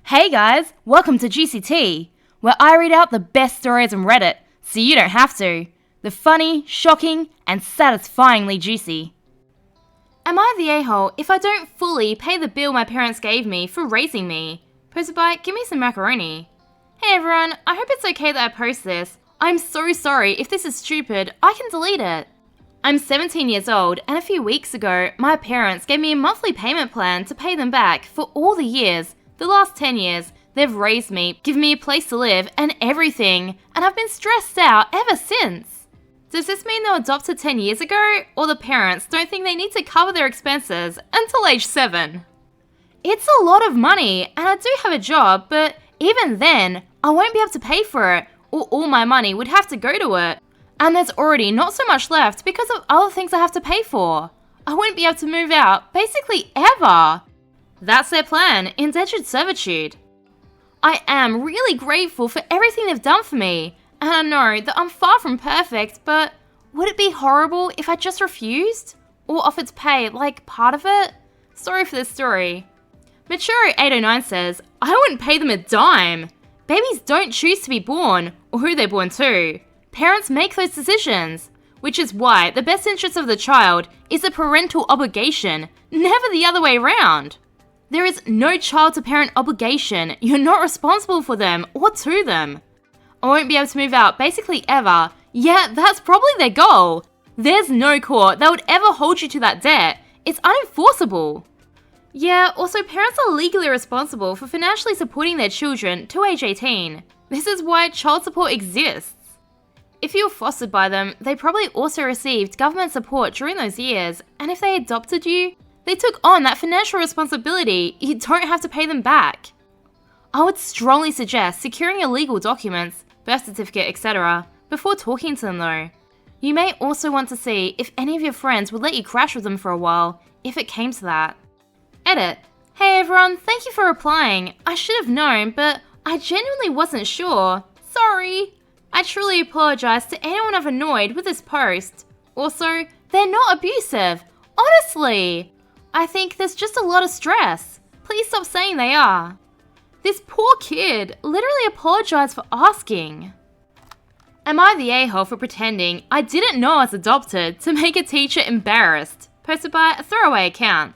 Hey guys, welcome to Juicy Tea, where I read out the best stories on Reddit, so you don't have to. The funny, shocking, and satisfyingly juicy. Am I the a-hole if I don't fully pay the bill my parents gave me for raising me? Posted by Give Me Some Macaroni. Hey everyone, I hope it's okay that I post this. I'm so sorry if this is stupid, I can delete it. I'm 17 years old, and a few weeks ago, my parents gave me a monthly payment plan to pay them back for all the years, the last 10 years, they've raised me, given me a place to live, and everything, and I've been stressed out ever since. Does this mean they were adopted 10 years ago, or the parents don't think they need to cover their expenses until age 7? It's a lot of money, and I do have a job, but even then, I won't be able to pay for it, or all my money would have to go to it. And there's already not so much left because of other things I have to pay for. I won't be able to move out, basically ever. That's their plan, indentured servitude. I am really grateful for everything they've done for me, and I know that I'm far from perfect, but would it be horrible if I just refused? Or offered to pay, like, part of it? Sorry for this story. Mature809 says, I wouldn't pay them a dime. Babies don't choose to be born, or who they're born to. Parents make those decisions, which is why the best interest of the child is a parental obligation, never the other way around. There is no child-to-parent obligation. You're not responsible for them or to them. I won't be able to move out basically ever. Yeah, that's probably their goal. There's no court that would ever hold you to that debt. It's unenforceable. Yeah, also parents are legally responsible for financially supporting their children to age 18. This is why child support exists. If you were fostered by them, they probably also received government support during those years, and if they adopted you, they took on that financial responsibility. You don't have to pay them back. I would strongly suggest securing your legal documents, birth certificate, etc. before talking to them though. You may also want to see if any of your friends would let you crash with them for a while, if it came to that. Edit. Hey everyone, thank you for replying. I should have known, but I genuinely wasn't sure. Sorry. I truly apologize to anyone I've annoyed with this post. Also, they're not abusive. Honestly. I think there's just a lot of stress. Please stop saying they are. This poor kid literally apologized for asking. Am I the a-hole for pretending I didn't know I was adopted to make a teacher embarrassed? Posted by a throwaway account.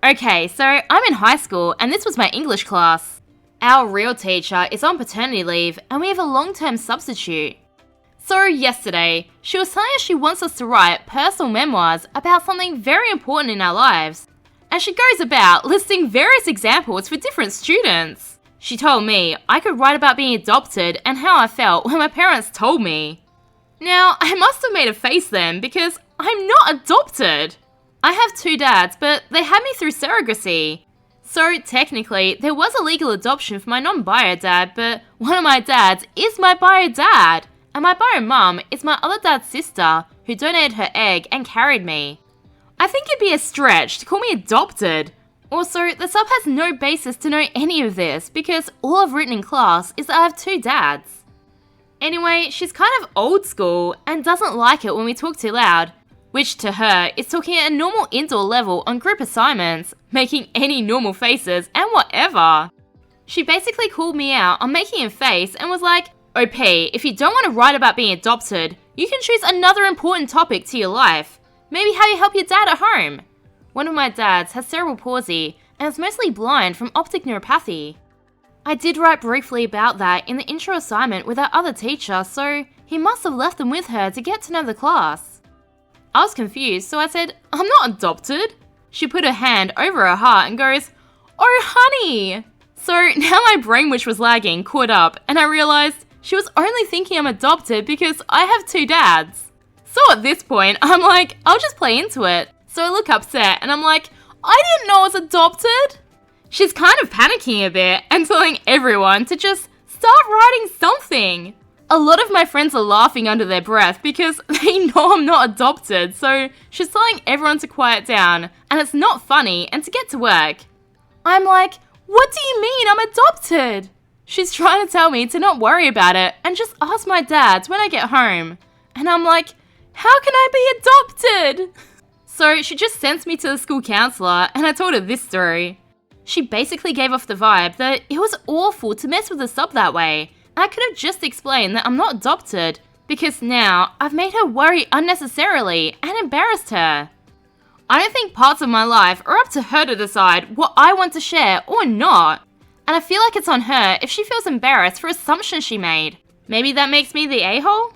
Okay, so I'm in high school and this was my English class. Our real teacher is on paternity leave and we have a long-term substitute. So yesterday, she was telling us she wants us to write personal memoirs about something very important in our lives. And she goes about listing various examples for different students. She told me I could write about being adopted and how I felt when my parents told me. Now, I must have made a face then because I'm not adopted. I have 2 dads, but they had me through surrogacy. So technically, there was a legal adoption for my non-bio dad, but one of my dads is my bio dad. And my bio mum is my other dad's sister, who donated her egg and carried me. I think it'd be a stretch to call me adopted. Also, the sub has no basis to know any of this, because all I've written in class is that I have 2 dads. Anyway, she's kind of old school, and doesn't like it when we talk too loud, which to her is talking at a normal indoor level on group assignments, making any normal faces and whatever. She basically called me out on making a face and was like, OP, if you don't want to write about being adopted, you can choose another important topic to your life. Maybe how you help your dad at home. One of my dads has cerebral palsy and is mostly blind from optic neuropathy. I did write briefly about that in the intro assignment with our other teacher, so he must have left them with her to get to know the class. I was confused, so I said, I'm not adopted. She put her hand over her heart and goes, oh honey. So now my brain which was lagging caught up and I realized she was only thinking I'm adopted because I have 2 dads. So at this point, I'm like, I'll just play into it. So I look upset and I'm like, I didn't know I was adopted. She's kind of panicking a bit and telling everyone to just start writing something. A lot of my friends are laughing under their breath because they know I'm not adopted, so she's telling everyone to quiet down and it's not funny and to get to work. I'm like, what do you mean I'm adopted? She's trying to tell me to not worry about it and just ask my dad when I get home. And I'm like, how can I be adopted? So she just sends me to the school counselor and I told her this story. She basically gave off the vibe that it was awful to mess with a sub that way. I could have just explained that I'm not adopted, because now I've made her worry unnecessarily and embarrassed her. I don't think parts of my life are up to her to decide what I want to share or not. And I feel like it's on her if she feels embarrassed for assumptions she made. Maybe that makes me the a-hole?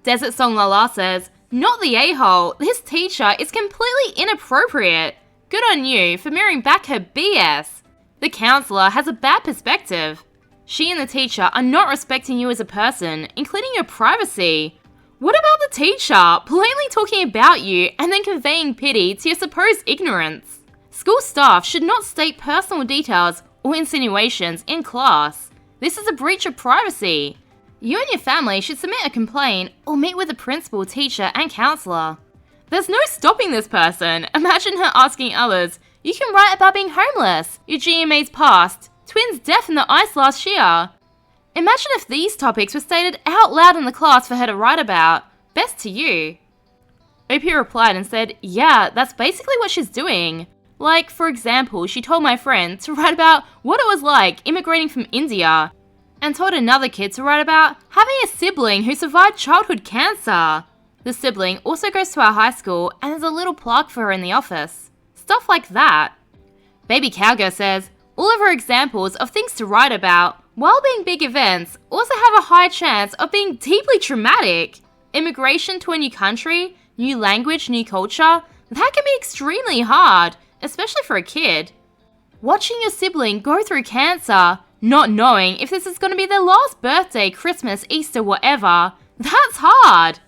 Desert Song Lala says, "Not the a-hole, this teacher is completely inappropriate. Good on you for mirroring back her BS. The counselor has a bad perspective. She and the teacher are not respecting you as a person, including your privacy. What about the teacher plainly talking about you and then conveying pity to your supposed ignorance? School staff should not state personal details or insinuations in class. This is a breach of privacy. You and your family should submit a complaint or meet with the principal, teacher, and counselor. There's no stopping this person. Imagine her asking others, 'You can write about being homeless, your GMA's past, twins deaf in the ice last year.' Imagine if these topics were stated out loud in the class for her to write about. Best to you." OP replied and said, "Yeah, that's basically what she's doing. Like, for example, she told my friend to write about what it was like immigrating from India, and told another kid to write about having a sibling who survived childhood cancer. The sibling also goes to our high school and there's a little plaque for her in the office. Stuff like that." Baby Cowgirl says, "All of her examples of things to write about, while being big events, also have a high chance of being deeply traumatic. Immigration to a new country, new language, new culture, that can be extremely hard, especially for a kid. Watching your sibling go through cancer, not knowing if this is going to be their last birthday, Christmas, Easter, whatever, that's hard.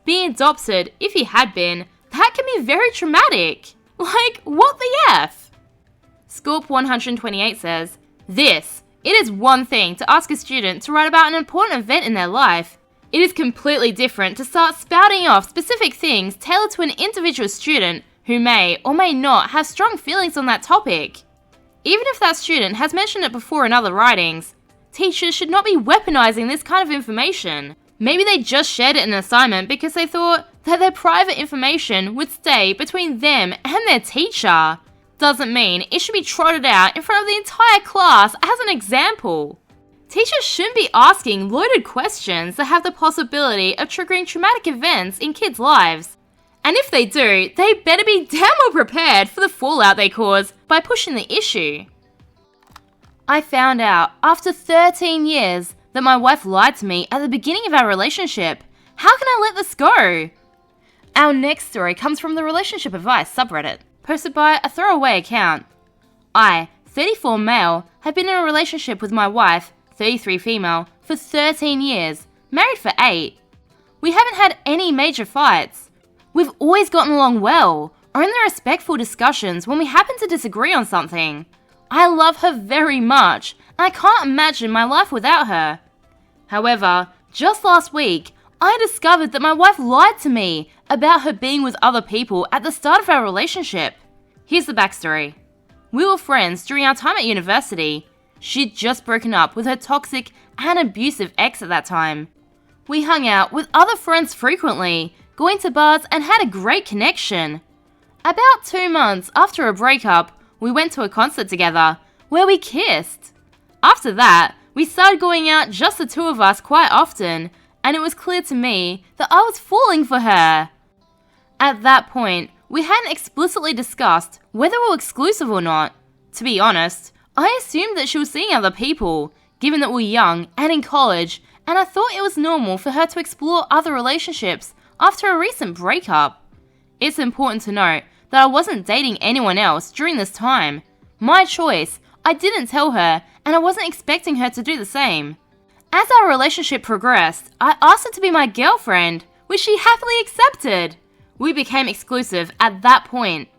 Being adopted, if you had been, that can be very traumatic. Like, what the F?" Scorp128 says, It is one thing to ask a student to write about an important event in their life. It is completely different to start spouting off specific things tailored to an individual student who may or may not have strong feelings on that topic. Even if that student has mentioned it before in other writings, teachers should not be weaponizing this kind of information. Maybe they just shared it in an assignment because they thought that their private information would stay between them and their teacher. Doesn't mean it should be trotted out in front of the entire class as an example. Teachers shouldn't be asking loaded questions that have the possibility of triggering traumatic events in kids' lives. And if they do, they better be damn well prepared for the fallout they cause by pushing the issue. I found out after 13 years that my wife lied to me at the beginning of our relationship. How can I let this go? Our next story comes from the Relationship Advice subreddit, posted by a throwaway account. I, 34 male, have been in a relationship with my wife, 33 female, for 13 years, married for 8. We haven't had any major fights. We've always gotten along well, only respectful discussions when we happen to disagree on something. I love her very much, and I can't imagine my life without her. However, just last week, I discovered that my wife lied to me about her being with other people at the start of our relationship. Here's the backstory. We were friends during our time at university. She'd just broken up with her toxic and abusive ex at that time. We hung out with other friends frequently, going to bars and had a great connection. About 2 months after a breakup, we went to a concert together, where we kissed. After that, we started going out just the two of us quite often, and it was clear to me that I was falling for her. At that point, we hadn't explicitly discussed whether we were exclusive or not. To be honest, I assumed that she was seeing other people, given that we were young and in college, and I thought it was normal for her to explore other relationships after a recent breakup. It's important to note that I wasn't dating anyone else during this time. My choice, I didn't tell her, and I wasn't expecting her to do the same. As our relationship progressed, I asked her to be my girlfriend, which she happily accepted. We became exclusive at that point.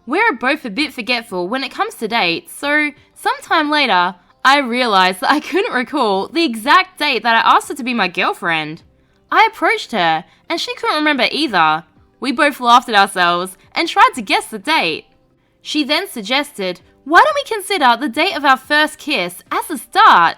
We're both a bit forgetful when it comes to dates, so sometime later, I realized that I couldn't recall the exact date that I asked her to be my girlfriend. I approached her, and she couldn't remember either. We both laughed at ourselves and tried to guess the date. She then suggested, why don't we consider the date of our first kiss as the start?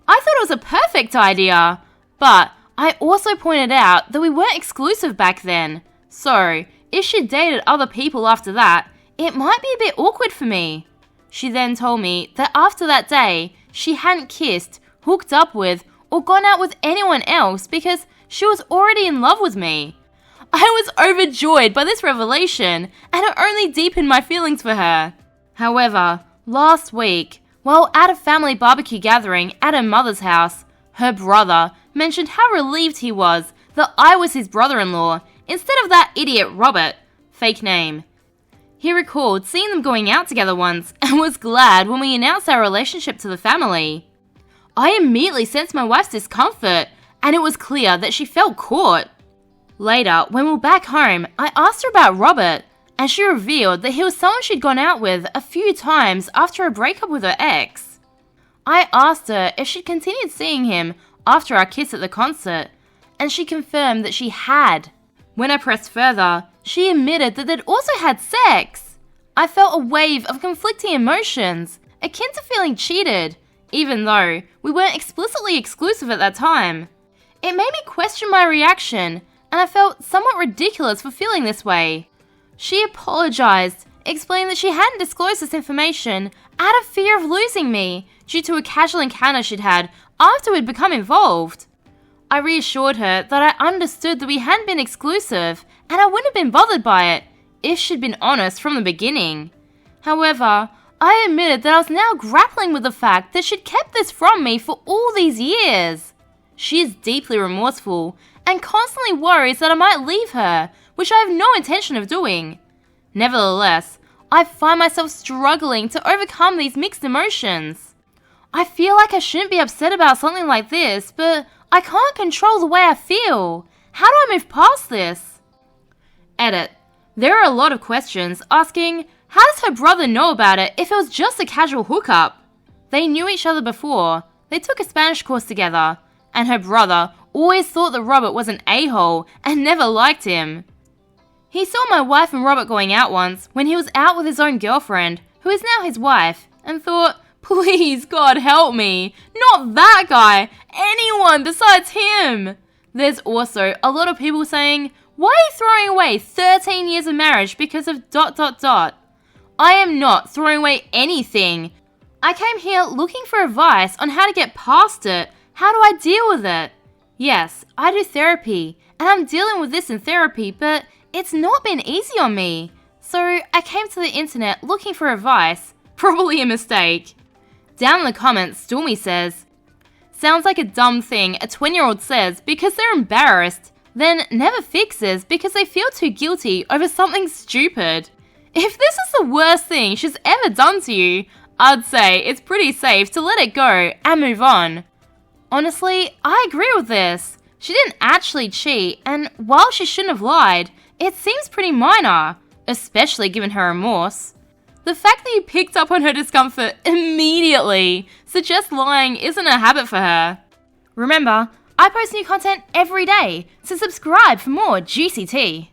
I thought it was a perfect idea, but I also pointed out that we weren't exclusive back then, so if she dated other people after that, it might be a bit awkward for me. She then told me that after that day, she hadn't kissed, hooked up with, or gone out with anyone else because she was already in love with me. I was overjoyed by this revelation, and it only deepened my feelings for her. However, last week, while at a family barbecue gathering at her mother's house, her brother mentioned how relieved he was that I was his brother-in-law instead of that idiot Robert, fake name. He recalled seeing them going out together once and was glad when we announced our relationship to the family. I immediately sensed my wife's discomfort, and it was clear that she felt caught. Later, when we were back home, I asked her about Robert, and she revealed that he was someone she'd gone out with a few times after a breakup with her ex. I asked her if she'd continued seeing him after our kiss at the concert, and she confirmed that she had. When I pressed further, she admitted that they'd also had sex. I felt a wave of conflicting emotions, akin to feeling cheated, even though we weren't explicitly exclusive at that time. It made me question my reaction, and I felt somewhat ridiculous for feeling this way. She apologized, explained that she hadn't disclosed this information out of fear of losing me due to a casual encounter she'd had after we'd become involved. I reassured her that I understood that we hadn't been exclusive and I wouldn't have been bothered by it if she'd been honest from the beginning. However, I admitted that I was now grappling with the fact that she'd kept this from me for all these years. She is deeply remorseful and constantly worries that I might leave her, which I have no intention of doing. Nevertheless, I find myself struggling to overcome these mixed emotions. I feel like I shouldn't be upset about something like this, but I can't control the way I feel. How do I move past this? Edit. There are a lot of questions asking, how does her brother know about it if it was just a casual hookup? They knew each other before, they took a Spanish course together, and her brother always thought that Robert was an a-hole and never liked him. He saw my wife and Robert going out once when he was out with his own girlfriend, who is now his wife, and thought, please God help me, not that guy, anyone besides him. There's also a lot of people saying, why are you throwing away 13 years of marriage because of ... I am not throwing away anything. I came here looking for advice on how to get past it. How do I deal with it? Yes, I do therapy, and I'm dealing with this in therapy, but it's not been easy on me. So I came to the internet looking for advice. Probably a mistake. Down in the comments, Stormy says, sounds like a dumb thing a 20-year-old says because they're embarrassed, then never fixes because they feel too guilty over something stupid. If this is the worst thing she's ever done to you, I'd say it's pretty safe to let it go and move on. Honestly, I agree with this. She didn't actually cheat, and while she shouldn't have lied, it seems pretty minor, especially given her remorse. The fact that you picked up on her discomfort immediately suggests lying isn't a habit for her. Remember, I post new content every day, so subscribe for more juicy tea.